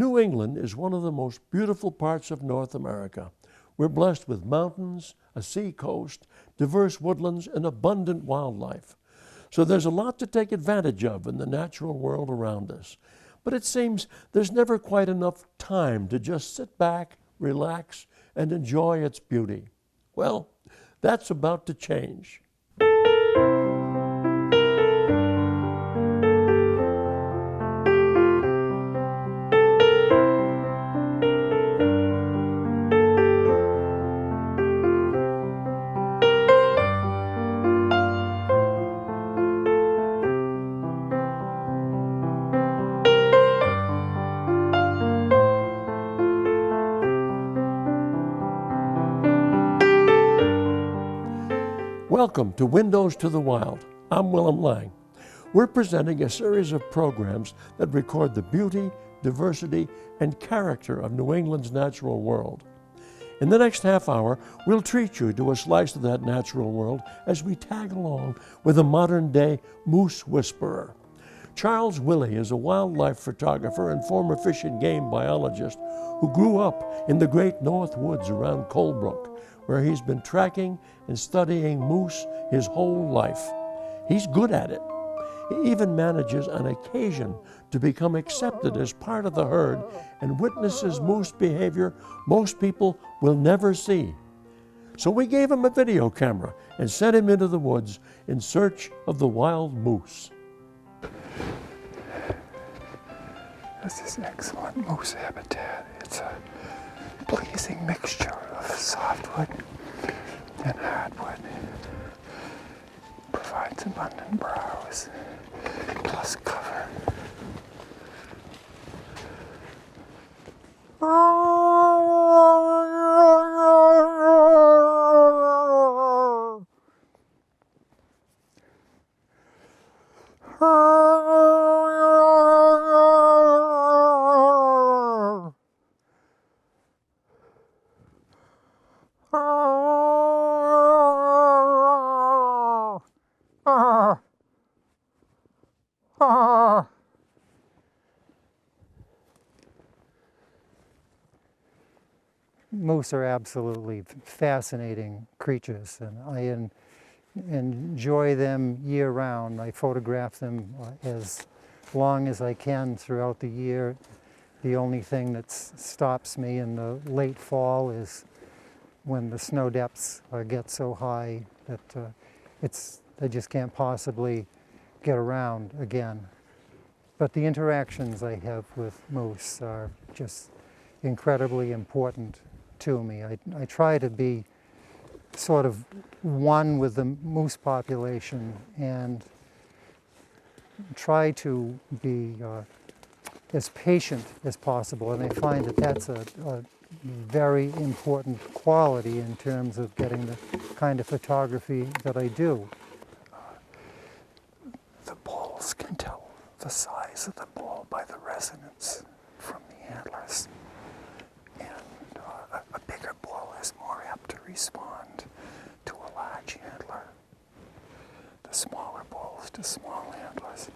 New England is one of the most beautiful parts of North America. We're blessed with mountains, a sea coast, diverse woodlands, and abundant wildlife. So there's a lot to take advantage of in the natural world around us. But it seems there's never quite enough time to just sit back, relax, and enjoy its beauty. Well, that's about to change. Welcome to Windows to the Wild. I'm Willem Lang. We're presenting a series of programs that record the beauty, diversity, and character of New England's natural world. In the next half hour, we'll treat you to a slice of that natural world as we tag along with a modern-day moose whisperer. Charles Willey is a wildlife photographer and former fish and game biologist who grew up in the great North Woods around Colebrook, where he's been tracking and studying moose his whole life. He's good at it. He even manages on occasion to become accepted as part of the herd and witnesses moose behavior most people will never see. So we gave him a video camera and sent him into the woods in search of the wild moose. This is excellent moose habitat. It's a pleasing mixture of softwood and hardwood. Provides abundant browse plus cover. Moose are absolutely fascinating creatures, and I enjoy them year-round. I photograph them as long as I can throughout the year. The only thing that stops me in the late fall is when the snow depths get so high that they just can't possibly get around again. But the interactions I have with moose are just incredibly important to me. I try to be sort of one with the moose population and try to be as patient as possible, and I find that that's a very important quality in terms of getting the kind of photography that I do. The bulls can tell the size of the bull by the resonance from the antlers. A bigger bull is more apt to respond to a large antler. The smaller bulls to small antlers.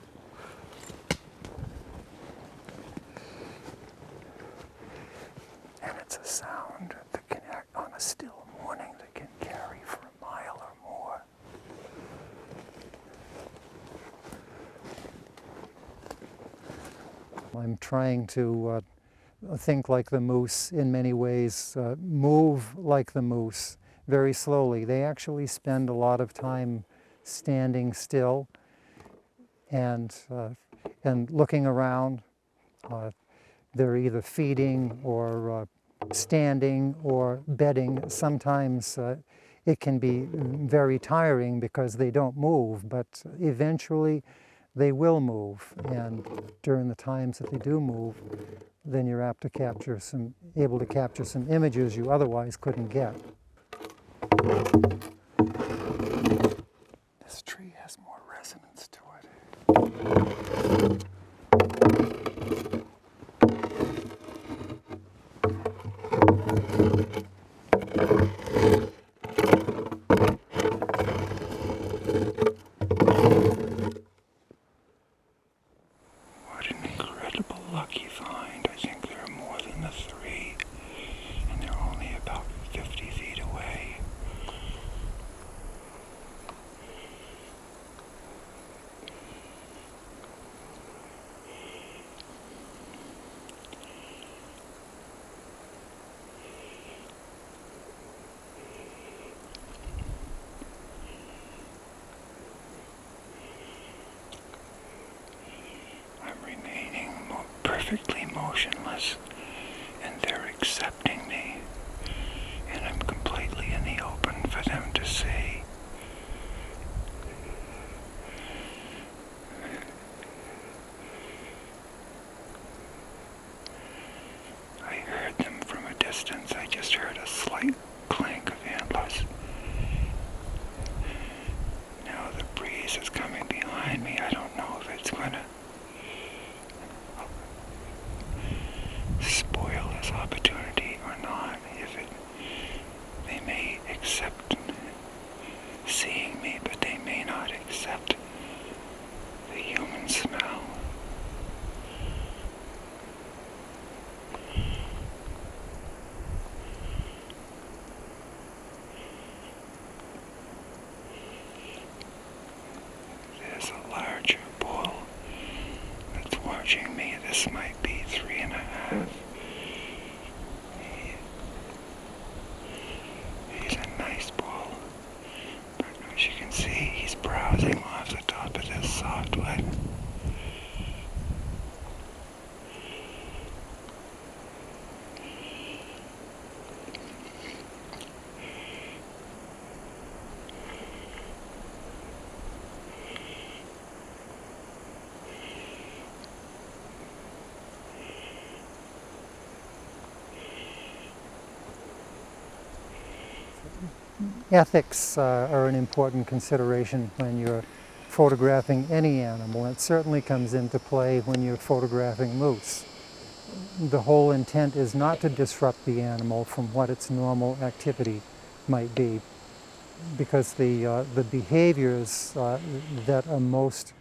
And it's a sound that can act on a still morning that can carry for a mile or more. I'm trying to think like the moose in many ways, move like the moose very slowly. They actually spend a lot of time standing still and looking around. They're either feeding or standing or bedding. Sometimes it can be very tiring because they don't move, but eventually they will move. And during the times that they do move, then you're able to capture some images you otherwise couldn't get. This tree has more resonance to it. What an incredible lucky find. I think there perfectly motionless, and they're accepting me, and I'm completely in the open for them to see. I heard them from a distance. I just heard a slight clank of antlers. Now the breeze is coming behind me. I don't know if it's going to spoil this opportunity or not. They may accept seeing me, but they may not accept the human smell. There's a large bull that's watching me. This might be 3.5. He's a nice bull, but as you can see, he's browsing off the top of this softwood. Ethics are an important consideration when you're photographing any animal. It certainly comes into play when you're photographing moose. The whole intent is not to disrupt the animal from what its normal activity might be, because the behaviors that are most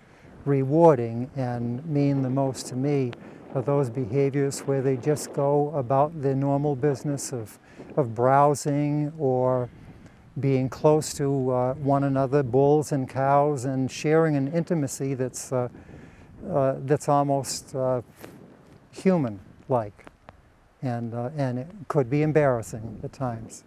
rewarding and mean the most to me are those behaviors where they just go about their normal business of browsing or being close to one another, bulls and cows, and sharing an intimacy that's almost human-like, and it could be embarrassing at times.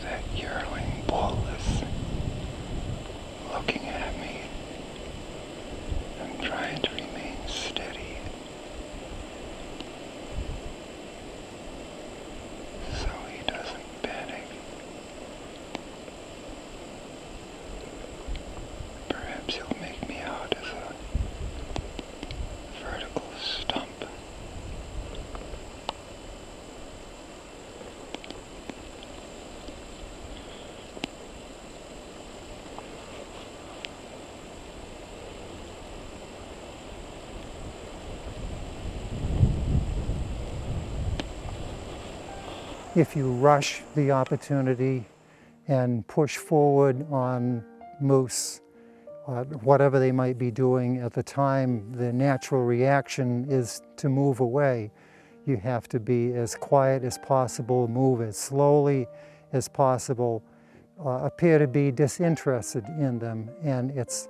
That yearling bull is looking at me and trying to remain steady, so he doesn't panic. Perhaps he'll make me out as a vertical stump. If you rush the opportunity and push forward on moose, whatever they might be doing at the time, the natural reaction is to move away. You have to be as quiet as possible, move as slowly as possible, appear to be disinterested in them, and it's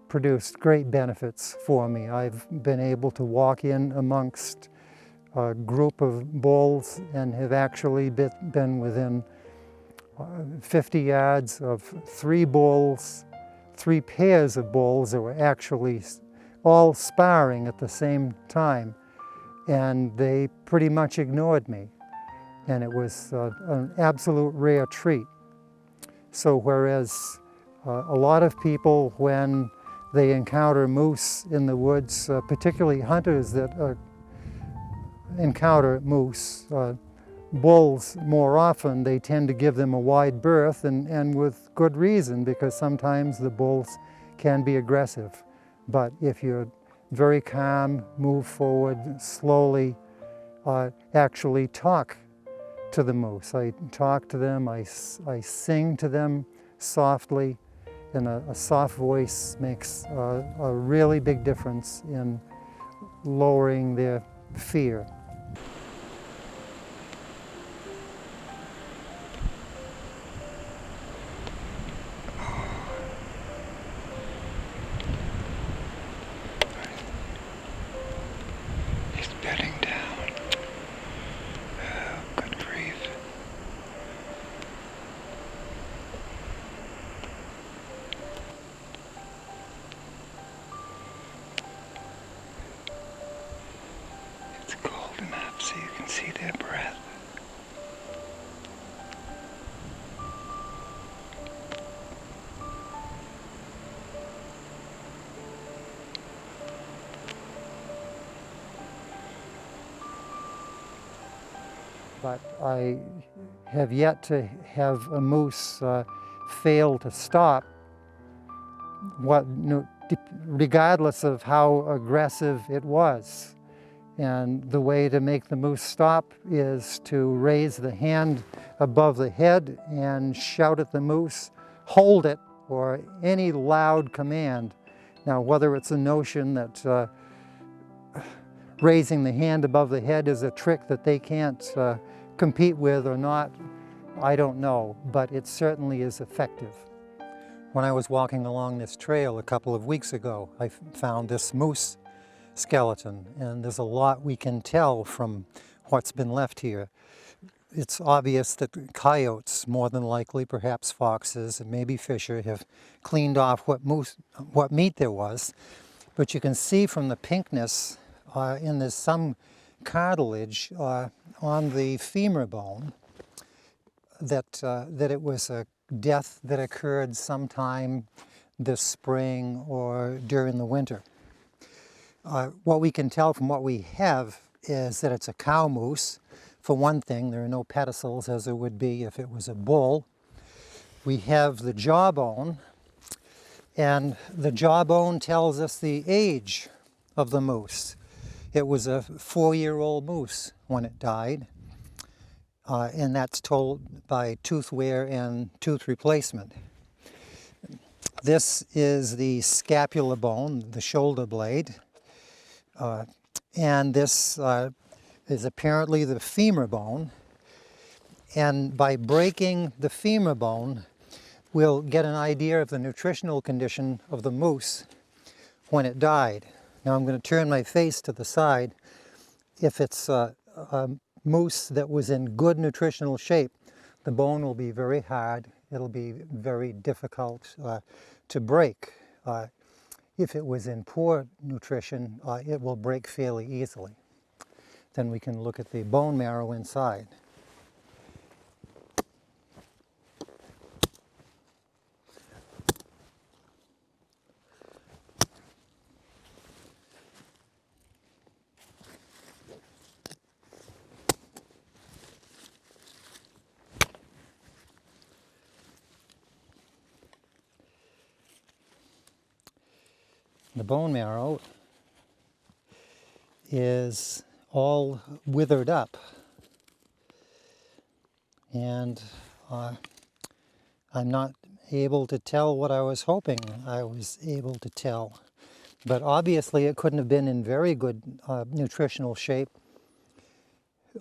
produced great benefits for me. I've been able to walk in amongst a group of bulls and have actually been within 50 yards of 3 bulls, 3 pairs of bulls that were actually all sparring at the same time, and they pretty much ignored me, and it was an absolute rare treat. So whereas a lot of people, when they encounter moose in the woods, particularly hunters that encounter moose, bulls more often, they tend to give them a wide berth, and with good reason, because sometimes the bulls can be aggressive. But if you're very calm, move forward slowly, actually talk to the moose. I talk to them, I sing to them softly, and a soft voice makes a really big difference in lowering their fear. so you can see their breath. But I have yet to have a moose fail to stop, regardless of how aggressive it was. And the way to make the moose stop is to raise the hand above the head and shout at the moose, hold it, or any loud command. Now, whether it's a notion that raising the hand above the head is a trick that they can't compete with or not, I don't know, but it certainly is effective. When I was walking along this trail a couple of weeks ago, I found this moose skeleton, and there's a lot we can tell from what's been left here. It's obvious that coyotes, more than likely, perhaps foxes and maybe fisher, have cleaned off what meat there was, but you can see from the pinkness and there's some cartilage on the femur bone that it was a death that occurred sometime this spring or during the winter. What we can tell from what we have is that it's a cow moose. For one thing, there are no pedicels as there would be if it was a bull. We have the jawbone, and the jawbone tells us the age of the moose. It was a 4-year-old moose when it died, and that's told by tooth wear and tooth replacement. This is the scapula bone, the shoulder blade, and this is apparently the femur bone. And by breaking the femur bone, we'll get an idea of the nutritional condition of the moose when it died. Now I'm going to turn my face to the side. If it's a moose that was in good nutritional shape, the bone will be very hard. It'll be very difficult to break. If it was in poor nutrition, it will break fairly easily. Then we can look at the bone marrow inside. The bone marrow is all withered up, and I'm not able to tell what I was hoping I was able to tell. But obviously it couldn't have been in very good nutritional shape,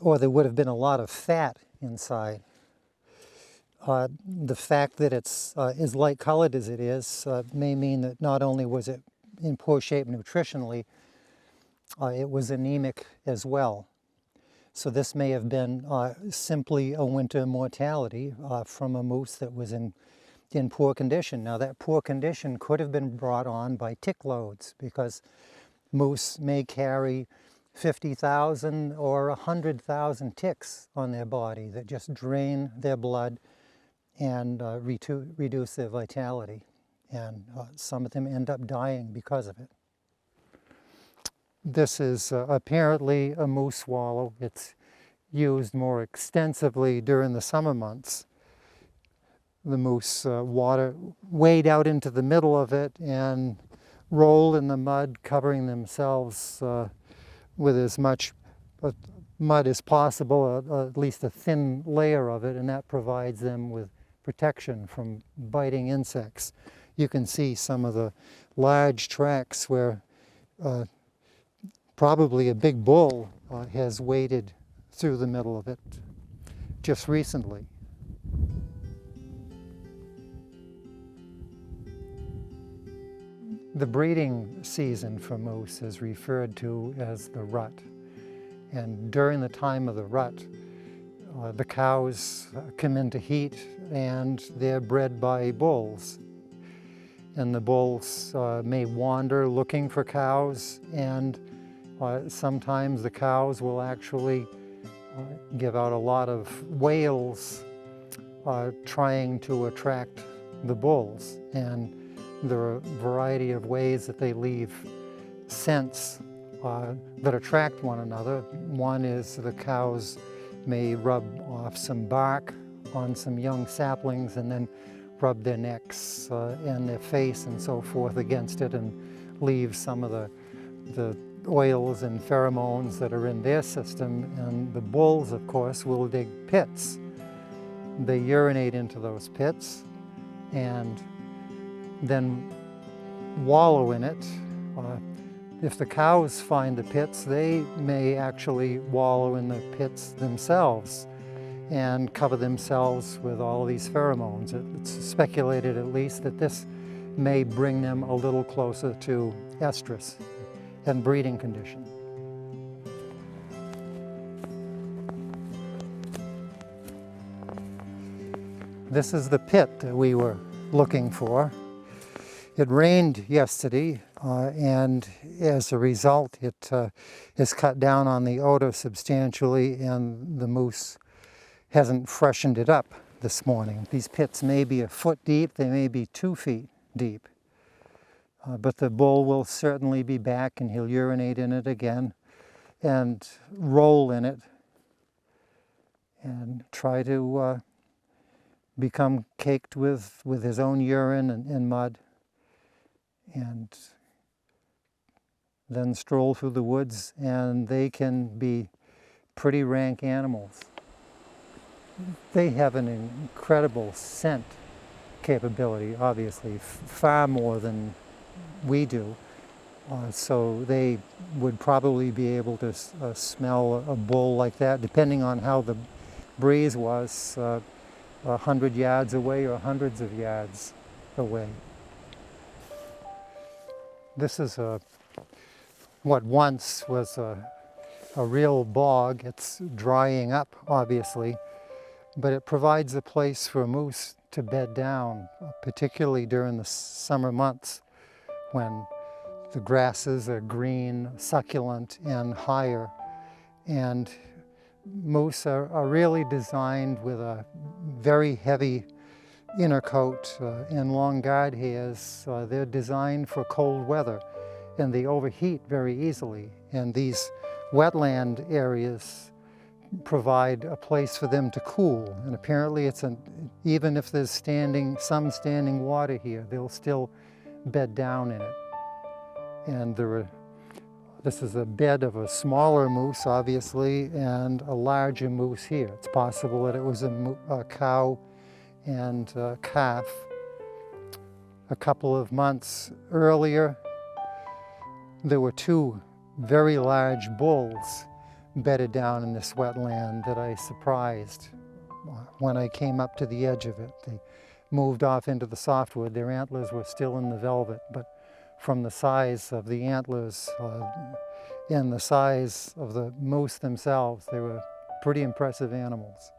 or there would have been a lot of fat inside. The fact that it's as light colored as it is may mean that not only was it in poor shape nutritionally, it was anemic as well. So this may have been simply a winter mortality from a moose that was in poor condition. Now that poor condition could have been brought on by tick loads, because moose may carry 50,000 or 100,000 ticks on their body that just drain their blood and reduce their vitality. And some of them end up dying because of it. This is apparently a moose swallow. It's used more extensively during the summer months. The moose wade out into the middle of it and roll in the mud, covering themselves with as much mud as possible, at least a thin layer of it, and that provides them with protection from biting insects. You can see some of the large tracks where probably a big bull has waded through the middle of it just recently. The breeding season for moose is referred to as the rut. And during the time of the rut, the cows come into heat and they're bred by bulls. And the bulls may wander looking for cows, and Sometimes the cows will actually give out a lot of wails trying to attract the bulls. And there are a variety of ways that they leave scents that attract one another. One is the cows may rub off some bark on some young saplings and then rub their necks and their face and so forth against it and leave some of the oils and pheromones that are in their system. And the bulls, of course, will dig pits. They urinate into those pits and then wallow in it. If the cows find the pits, they may actually wallow in the pits themselves and cover themselves with all these pheromones. It's speculated, at least, that this may bring them a little closer to estrus and breeding condition. This is the pit that we were looking for. It rained yesterday, and as a result, it has cut down on the odor substantially, and the moose hasn't freshened it up this morning. These pits may be a foot deep, they may be 2 feet deep, but the bull will certainly be back, and he'll urinate in it again and roll in it and try to become caked with his own urine and mud, and then stroll through the woods. And they can be pretty rank animals. They have an incredible scent capability, obviously, far more than we do. So they would probably be able to smell a bull like that, depending on how the breeze was, 100 yards away or hundreds of yards away. This is what once was a real bog. It's drying up, obviously, but it provides a place for moose to bed down, particularly during the summer months when the grasses are green, succulent, and higher. And moose are really designed with a very heavy inner coat and long guard hairs. They're designed for cold weather, and they overheat very easily. And these wetland areas provide a place for them to cool. And apparently even if there's some standing water here, they'll still bed down in it. And this is a bed of a smaller moose, obviously, and a larger moose here. It's possible that it was a cow and a calf. A couple of months earlier, there were 2 very large bulls bedded down in this wetland that I surprised when I came up to the edge of it. They moved off into the softwood. Their antlers were still in the velvet, but from the size of the antlers and the size of the moose themselves, they were pretty impressive animals.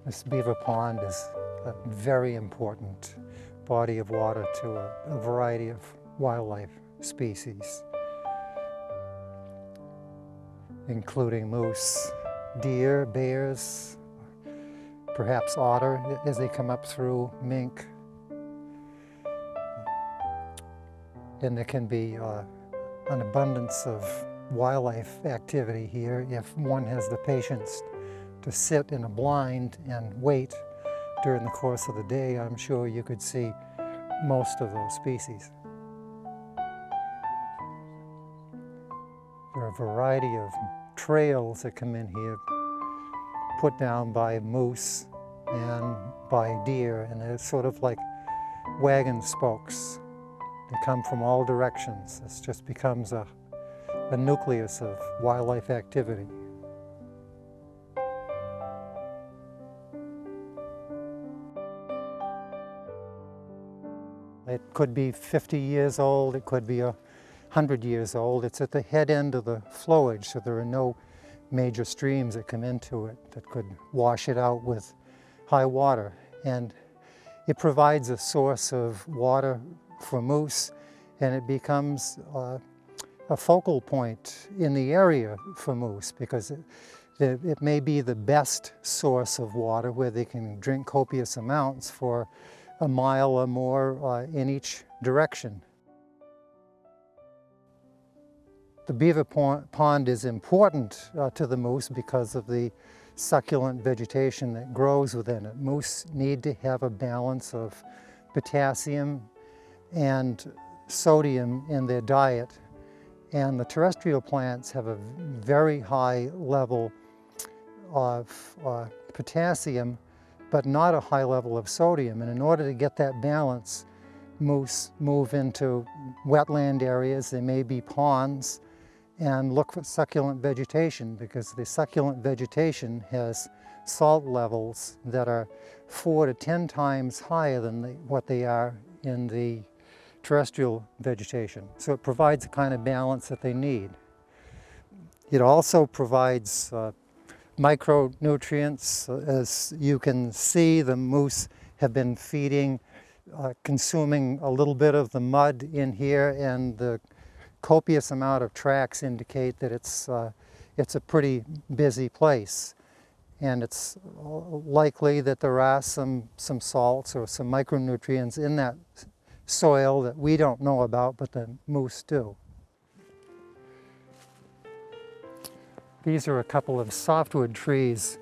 This beaver pond is a very important body of water to a variety of wildlife species, including moose, deer, bears, perhaps otter as they come up through, mink. And there can be an abundance of wildlife activity here if one has the patience to sit in a blind and wait during the course of the day. I'm sure you could see most of those species. There are a variety of trails that come in here, put down by moose and by deer, and they're sort of like wagon spokes. They come from all directions. This just becomes a nucleus of wildlife activity. It could be 50 years old, it could be 100 years old. It's at the head end of the flowage, so there are no major streams that come into it that could wash it out with high water. And it provides a source of water for moose, and it becomes a focal point in the area for moose, because it may be the best source of water where they can drink copious amounts for a mile or more in each direction. The beaver pond is important to the moose because of the succulent vegetation that grows within it. Moose need to have a balance of potassium and sodium in their diet, and the terrestrial plants have a very high level of potassium, but not a high level of sodium. And in order to get that balance, moose move into wetland areas, they may be ponds, and look for succulent vegetation, because the succulent vegetation has salt levels that are 4 to 10 times higher than what they are in the terrestrial vegetation. So it provides the kind of balance that they need. It also provides micronutrients. As you can see, the moose have been feeding, consuming a little bit of the mud in here, and the copious amount of tracks indicate that it's a pretty busy place. And it's likely that there are some salts or some micronutrients in that soil that we don't know about, but the moose do. These are a couple of softwood trees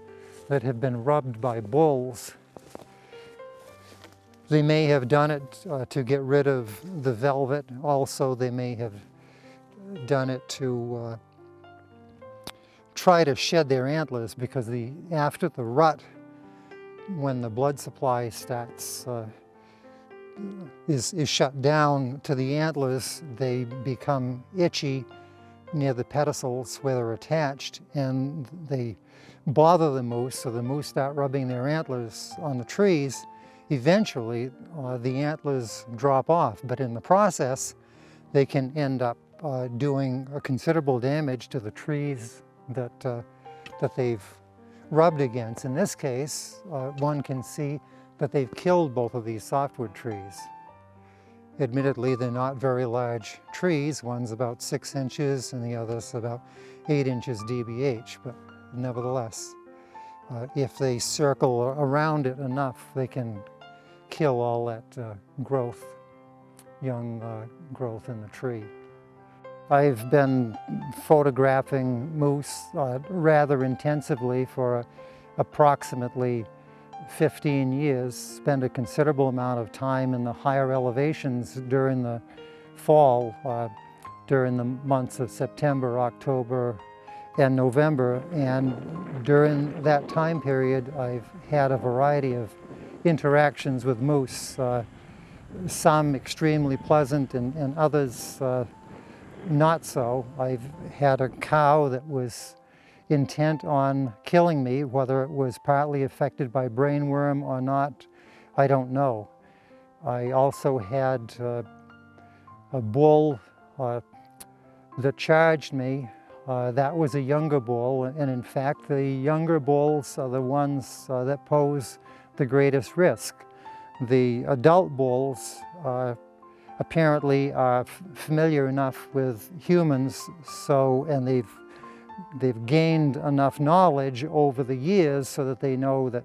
that have been rubbed by bulls. They may have done it to get rid of the velvet. Also, they may have done it to try to shed their antlers, because after the rut, when the blood supply starts is shut down to the antlers, they become itchy near the pedicels where they're attached, and they bother the moose, so the moose start rubbing their antlers on the trees. Eventually, the antlers drop off, but in the process, they can end up doing a considerable damage to the trees that they've rubbed against. In this case, one can see that they've killed both of these softwood trees. Admittedly, they're not very large trees. One's about 6 inches and the other's about 8 inches DBH, but nevertheless, if they circle around it enough, they can kill all that growth, young growth in the tree. I've been photographing moose rather intensively for approximately 15 years, spend a considerable amount of time in the higher elevations during the fall, during the months of September, October, and November. And during that time period, I've had a variety of interactions with moose, some extremely pleasant and others not so. I've had a cow that was intent on killing me. Whether it was partly affected by brainworm or not, I don't know. I also had a bull that charged me. That was a younger bull, and in fact the younger bulls are the ones that pose the greatest risk. The adult bulls apparently are familiar enough with humans, and they've gained enough knowledge over the years so that they know that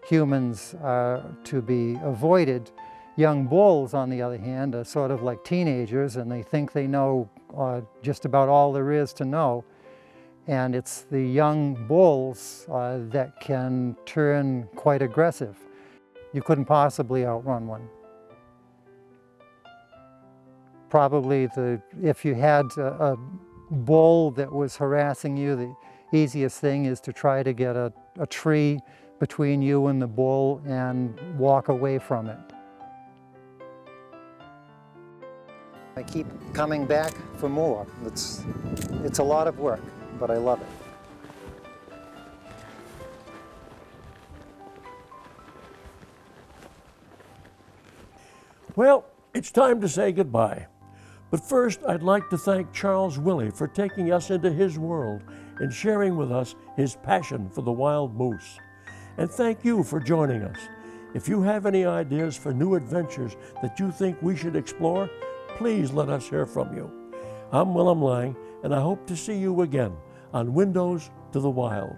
humans are to be avoided. Young bulls, on the other hand, are sort of like teenagers, and they think they know just about all there is to know. And it's the young bulls that can turn quite aggressive. You couldn't possibly outrun one. Probably if you had a bull that was harassing you, the easiest thing is to try to get a tree between you and the bull and walk away from it. I keep coming back for more. It's a lot of work, but I love it. Well, it's time to say goodbye. But first, I'd like to thank Charles Willey for taking us into his world and sharing with us his passion for the wild moose. And thank you for joining us. If you have any ideas for new adventures that you think we should explore, please let us hear from you. I'm Willem Lang, and I hope to see you again on Windows to the Wild.